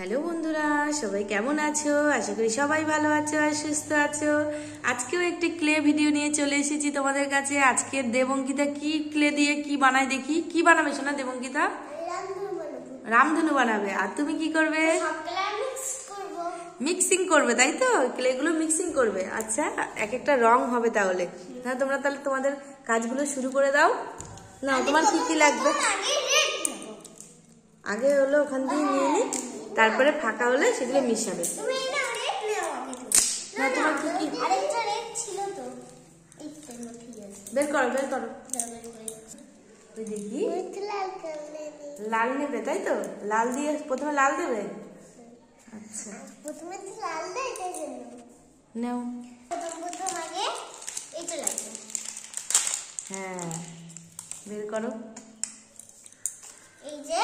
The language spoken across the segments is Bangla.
হ্যালো বন্ধুরা, সবাই কেমন আছো? আশা করি সবাই ভালো আছো আর সুস্থ আছো। আজকেও একটি ক্লে ভিডিও নিয়ে চলে এসেছি তোমাদের কাছে। আজকে দেবঙ্কিতা কি ক্লে দিয়ে কি বানায় দেখি। কি বানাবে শোনা দেবঙ্কিতা? রামধনু বানাবে। আর তুমি কি করবে? মিক্সিং করবে, তাই তো? ক্লেগুলো মিক্সিং করবে। আচ্ছা, এক একটা রং হবে তাহলে। হ্যাঁ, তোমরা তাহলে তোমাদের কাজগুলো শুরু করে দাও। না, তোমার কি কি লাগবে? আগে হলো ওখান দিয়ে নিয়ে নি, তারপরে ফাঁকা হলে সেগুলো মিশাবে। না, তোমার কি কি বের করো, বের করো। দেখি, লাল নেবে, তাই তো? লাল দিয়ে প্রথমে লাল দেবে। আচ্ছা, প্রথমে লাল দেয়, এটার জন্য নাও। প্রথম আগে এটা লাগবে। হ্যাঁ, বের করো। এই যে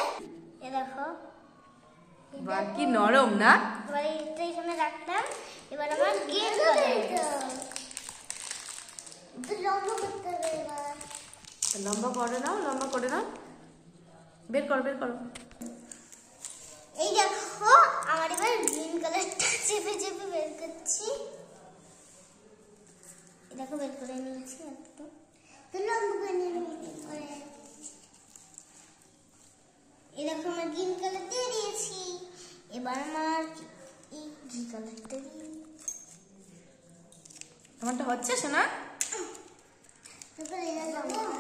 এ দেখো, বাকি নরম না? এবার এটা এখানে রাখলাম। এবার আমার গেট করে লম্বা করতে হবে। এবার লম্বা করে নাও, লম্বা করে নাও। বের করো, বের করো। এই দেখো, আমার এবার গ্রিন কালারটা চেপে চেপে বের করছি। দেখো, বের করে নিয়েছি একটু। তো লম্বা করে নিয়ে এই দেখো, আমার গ্রিন কালার দিয়ে দিয়েছি। এবার আমার এই গ্রিন কালারটা দিই। তোমারটা হচ্ছে শোনা?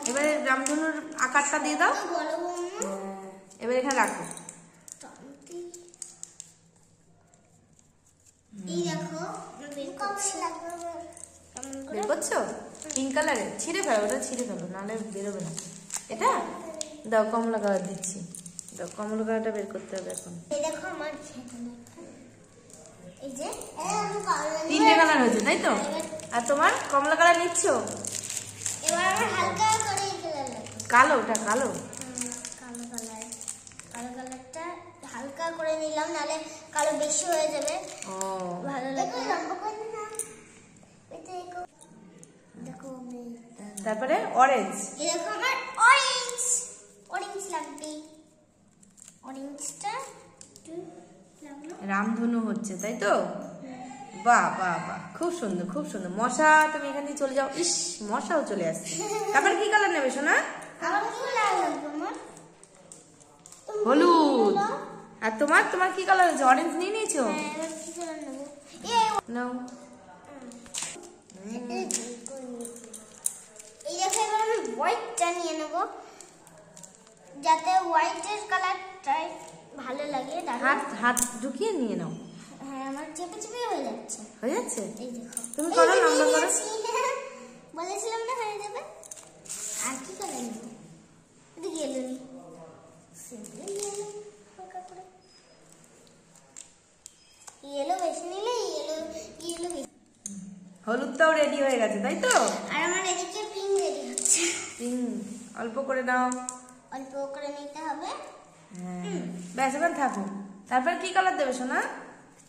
এবারে রামধনুর আকারটা দিয়ে দাও। এবার এখানে রাখো। এই দেখো, বের করছো? পিঙ্ক কালারে ছিঁড়ে ফেলো, ওটা ছিঁড়ে ফেলো, নাহলে বেরোবে না। এটা দাও, কমলা কালার দিচ্ছি। দাও, কমলা কালারটা বের করতে হবে এখন। এই দেখো, আমার এই যে তিনটে কালার হয়েছে, তাই তো? আর তোমার কমলা কালার নিচ্ছ? এবার আমার হালকা করে এই কালার লাগবে। কালো, ওটা কালো। কালো কালার, কালো কালারটা হালকা করে নিলাম, নালে কালো বেশি হয়ে যাবে। ও, ভালো লাগবে না। দেখো, তারপরে অরেঞ্জ। এই দেখো, আমার অরেঞ্জ অরেঞ্জ লাগবে। অরেঞ্জটা একটু লাগলো। রামধনু হচ্ছে, তাই তো? বাহ বাহ বাহ, খুব সুন্দর, খুব সুন্দর। মশা, তুমি এখান দিয়ে চলে যাও। ইস, মশাও চলে আসছে। তারপর কি কালার নেবে সোনা? আমার কি কালার লাগবে? আমার হলুদ। আর তোমার তোমার কি কালার হয়েছে? অরেঞ্জ নিয়ে নিয়েছো? হ্যাঁ, এবার কি কালার নেব? নাও। এই দেখো, এবার আমি হোয়াইটটা নিয়ে নেব, যাতে হোয়াইটের কালারটাই ভালো লাগে। হাত হাত ঢুকিয়ে নিয়ে নাও। হ্যাঁ, আমার চেপে চেপে হয়ে যাচ্ছে। হয়ে যাচ্ছে? এই দেখো, তুমি করো, লম্বা করো। বলেছিলাম না হয়ে যাবে। আর কি কালার নেব? এটা ইয়েলো নি, সিম্পল ইয়েলো, হালকা করে ইয়েলো বেশি নিলে ইয়েলো বেশি। হলুদটাও রেডি হয়ে গেছে, তাই তো? আর আমার এদিকে পিঙ্ক রেডি হচ্ছে। অল্প করে নাও। অল্প করে নিতে হবে। হ্যাঁ, ব্যাস, এখন থাকো। তারপর কি কালার দেবে সোনা?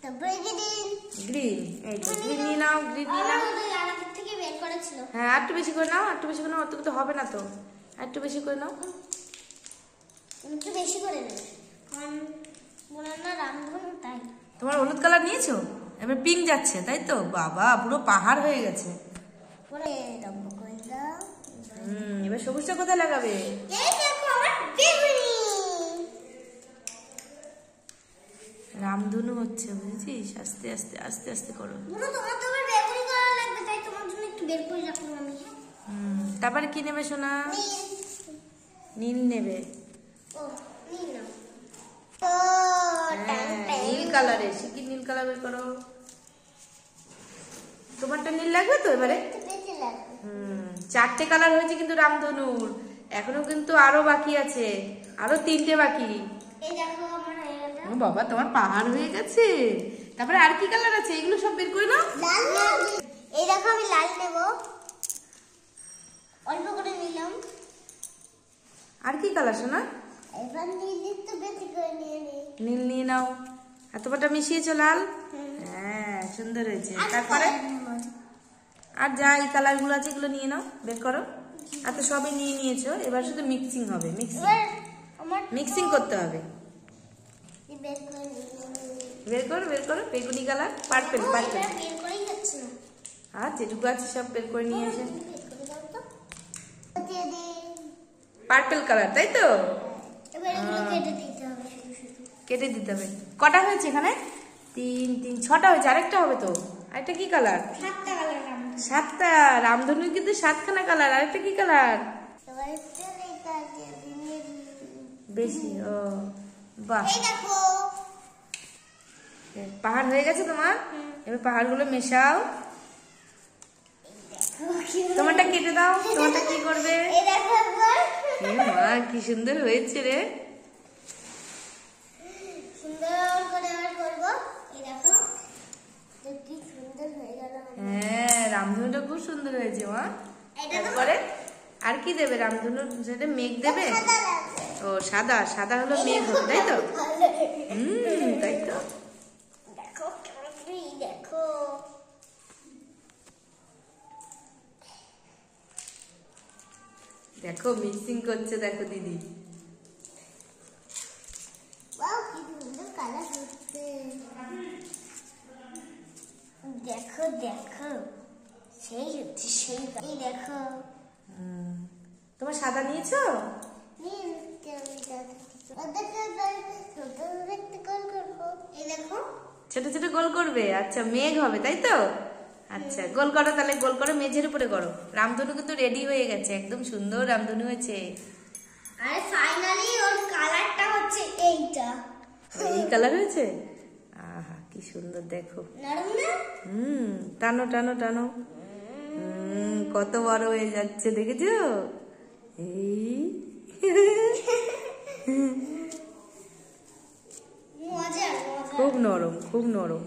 তারপরে গ্রিন। গ্রিন। এই তো, গ্রিন নিয়ে নাও, গ্রিন নিয়ে নাও। আর আগে থেকে বের করা ছিল। হ্যাঁ, আর একটু বেশি করে নাও, আর একটু বেশি করে নাও। অত তো হবে না তো, আর একটু বেশি করে নাও। একটু বেশি করে নেবে, কারণ মনে না রামধনু, তাই। তোমার হলুদ কালার নিয়েছো? এবার পিঙ্ক যাচ্ছে, তাই তো? বাবা, পুরো পাহাড় হয়ে গেছে। পরে লম্বা করে দাও। এবার সবুজটা কোথায় লাগাবে? এই দেখো, আমার বেগুনি। রামধনু হচ্ছে, বুঝেছিস? আস্তে আস্তে আস্তে আস্তে করো। তোমার তো আবার বেগুনি কালার লাগবে, তাই তোমার জন্য একটু বের করে রাখলাম আমি। তারপরে কি নেবে সোনা? নীল নেবে। ও, নীল নাও। নীল কালারে, শিখি নীল কালার বের করো। তোমারটা নীল লাগবে তো এবারে? বেশি লাগবে। চারটে কালার হয়েছে কিন্তু রামধনুর, এখনো কিন্তু আরো বাকি আছে, আরো তিনটে বাকি। এই দেখো, আমার হয়ে গেল। ও বাবা, তোমার পাহাড় হয়ে গেছে। তারপরে আর কি কালার আছে? এগুলো সব বের করে নাও। লাল। এই দেখো, আমি লাল নেব, অল্প করে নিলাম। আর কি কালার সোনা? এবার নীল একটু বেশি করে নিয়ে নিই। নীল নিয়ে নাও। আর তোমারটা মিশিয়েছো লাল? হ্যাঁ, সুন্দর হয়েছে। তারপরে আর যা এই কালার গুলো আছে এগুলো নিয়ে নাও, বের করো। আর তো সবই নিয়ে নিয়েছো, এবার শুধু মিক্সিং হবে। মিক্সিং করতে হবে। বের করে নিই। বের করো বেগুনি কালার, পার্পেল ও, পার্পেল। এটা বের করেই যাচ্ছে না। আর যেটুকু আছে সব বের করে নিয়ে এসে। বের করে দাও তো। দিয়ে দে। পার্পেল কালার, তাই তো? এবার এগুলো কেটে দিতে হবে শুধু শুধু। কেটে দিতে হবে। কটা হয়েছে এখানে? 3 3 6টা হয়েছে, আরেকটা হবে তো। আরেকটা কি কালার? 7টা কালার রামধনু। 7টা। রামধনুর কিন্তু 7খানা কালার। আরেকটা কি কালার? এবার এই কাজে দিয়ে বেশি। ও বাহ, এই দেখো। পাহাড় হয়ে গেছে তোমার। এবার পাহাড়গুলো মেশাও। তোমারটা কেটে দাও। তোমারটা কি করবে? এই দেখো একবার। এ মা, কি সুন্দর হয়েছে রে। সুন্দর করে আবার করবো। এই দেখো কি সুন্দর হয়ে গেল। হ্যাঁ, রামধনুটা খুব সুন্দর হয়েছে মা। এটা তো তারপরে আর কি দেবে? রামধনুর সাথে মেঘ দেবে। সাদা লাগবে। ও সাদা, সাদা হলো মেঘ হবে, তাই তো? তাই তো। দেখো কেমন দেখো। দেখো মিক্সিং করছে, দেখো দিদি। ওয়াও কি সুন্দর কালার হচ্ছে। দেখো দেখো সেই হচ্ছে সেই। এই দেখো তোমার সাদা নিয়েছো? এই দেখো ছোট ছোট গোল করবে। আচ্ছা, মেঘ হবে, তাই তো? আচ্ছা, গোল করো তাহলে। গোল করো, মেঝের উপরে করো। রামধনু কিন্তু রেডি হয়ে গেছে, একদম সুন্দর রামধনু হয়েছে। আর ফাইনালি ওর কালারটা হচ্ছে এইটা। এই কালার হয়েছে। আহা, কি সুন্দর দেখো। নরম না? টানো টানো টানো। কত বড় হয়ে যাচ্ছে, দেখেছো? এই মজা খুব নরম, খুব নরম।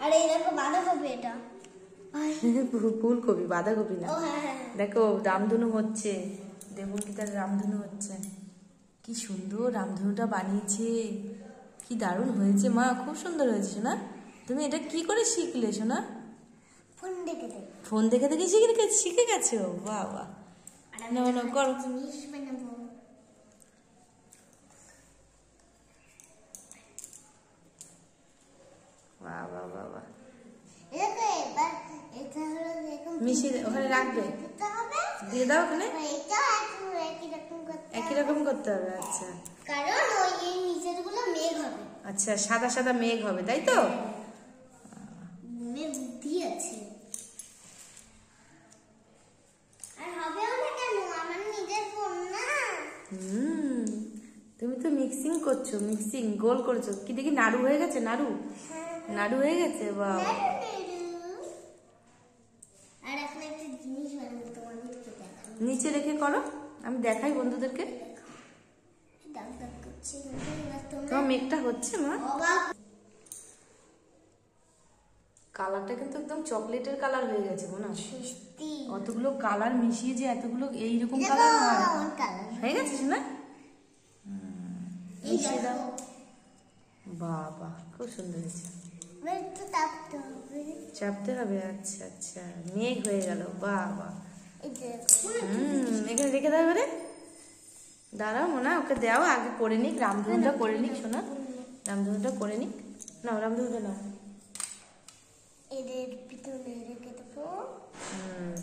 আর এই দেখো বাঁধাকপি এটা। ফুলকপি, বাঁধাকপি না। ও হ্যাঁ হ্যাঁ। দেখো রামধনু হচ্ছে, দেবগীতার রামধনু হচ্ছে। কি সুন্দর রামধনুটা বানিয়েছে, কি দারুণ হয়েছে মা, খুব সুন্দর হয়েছে সোনা। তুমি এটা কি করে শিখলে সোনা? ফোন দেখে দে। ফোন দেখে দেখে শিখে গেছো? বাহ বাহ। আর না না করো। জিনিস বানাবো। বাহ বাহ বাহ বাহ। দেখো এবার এটা হলো এরকম মিশিয়ে ওখানে রাখবে, দিতে হবে। দিয়ে দাও ওখানে। এটা একই রকম করতে একই রকম করতে হবে। আচ্ছা কারণ ওই এই নিচের গুলো মেঘ হবে। আচ্ছা, সাদা সাদা মেঘ হবে, তাই তো? মনে বুদ্ধি আছে। আর হবেও না কেন, আমার নিজের ফোন না। তুমি তো মিক্সিং করছো, মিক্সিং গোল করছো। কি দেখি নাড়ু হয়ে গেছে? নাড়ু নাড়ু হয়ে গেছে। বাহ। আর এখন একটা জিনিস বানাবো তোমাদেরকে দেখাবো। নিচে রেখে করো, আমি দেখাই বন্ধুদেরকে। দাগ দাগ করছে এবার তোমরা তোমার মেঘটা হচ্ছে মা। অবাক। কালারটা কিন্তু একদম চকলেটের কালার হয়ে গেছে মনে হয়। সত্যি অতগুলো কালার মিশিয়ে যে এতগুলো এইরকম দেখো কালার হয়। আমার কালার হয়ে গেছে না? এই মিশিয়ে দাও। দেখো। বাহ বাহ, খুব সুন্দর হয়েছে। এবার একটু তাপতে হবে। চাপতে হবে। আচ্ছা আচ্ছা, মেঘ হয়ে গেল। বাহ বাহ। এই দেখো এখানে রেখে দাও এবারে। দাঁড়াও মোনা, ওকে দাও আগে করে নিক, রামধনুটা করে নিক শোনা। রামধনুটা করে নিক। নাও রামধনুটা নাও। এদের পিছনে রেখে দেবো।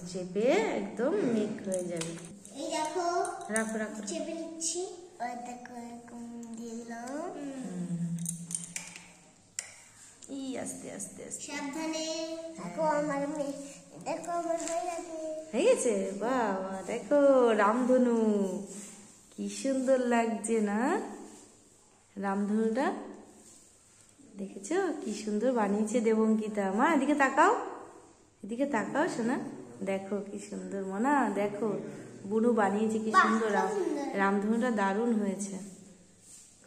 চেপে একদম মেঘ হয়ে যাবে। এই দেখো রাখো রাখো। চেপে নিচ্ছি। আর দেখো এরকম দিয়ে দিলাম। আস্তে আস্তে আস্তে। সাবধানে। দেখো আমার মেয়ে, দেখো আমার হয়ে গেছে। হয়ে গেছে। বাহ বাহ, দেখো রামধনু কি সুন্দর লাগছে না? রামধনুটা দেখেছো কি সুন্দর বানিয়েছে দেবঙ্কিতা। মা এদিকে তাকাও, এদিকে তাকাও শোনা। দেখো কি সুন্দর মনা, দেখো বুনু বানিয়েছে কি সুন্দর। রামধনুটা দারুণ হয়েছে,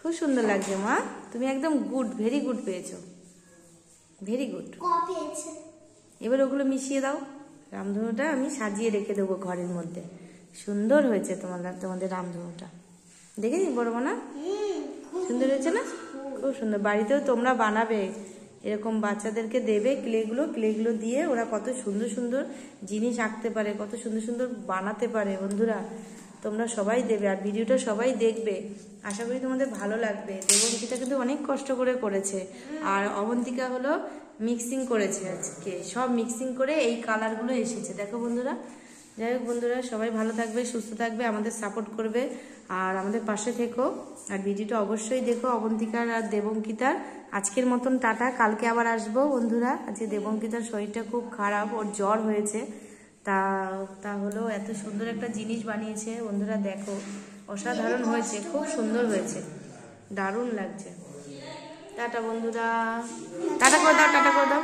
খুব সুন্দর লাগছে মা। তুমি একদম গুড, ভেরি গুড পেয়েছো, ভেরি গুড। পেয়েছে। এবার ওগুলো মিশিয়ে দাও। রামধনুটা আমি সাজিয়ে রেখে দেবো ঘরের মধ্যে। সুন্দর হয়েছে তোমাদের রামধনুটা, দেখেছি বড় মা না? সুন্দর হয়েছে না? খুব সুন্দর। বাড়িতেও তোমরা বানাবে, এরকম বাচ্চাদেরকে দেবে ক্লেগুলো দিয়ে ওরা কত সুন্দর সুন্দর জিনিস আঁকতে পারে, কত সুন্দর সুন্দর বানাতে পারে বন্ধুরা। তোমরা সবাই দেবে আর ভিডিওটা সবাই দেখবে, আশা করি তোমাদের ভালো লাগবে। দেবঙ্কিতা কিন্তু অনেক কষ্ট করে করেছে, আর অবন্তিকা হলো মিক্সিং করেছে, আজকে সব মিক্সিং করে এই কালারগুলো এসেছে দেখো বন্ধুরা। যাই হোক বন্ধুরা, সবাই ভালো থাকবে, সুস্থ থাকবে, আমাদের সাপোর্ট করবে আর আমাদের পাশে থেকো। আর ভিডিওটা অবশ্যই দেখো অবন্তিকার আর দেবঙ্কিতার। আজকের মতন টাটা, কালকে আবার আসবো বন্ধুরা। আজকে দেবঙ্কিতার শরীরটা খুব খারাপ, ওর জ্বর হয়েছে, তা হলো এত সুন্দর একটা জিনিস বানিয়েছে বন্ধুরা, দেখো অসাধারণ হয়েছে, খুব সুন্দর হয়েছে, দারুণ লাগছে। টাটা বন্ধুরা, টাটা করে দাও, টাটা করে দাও।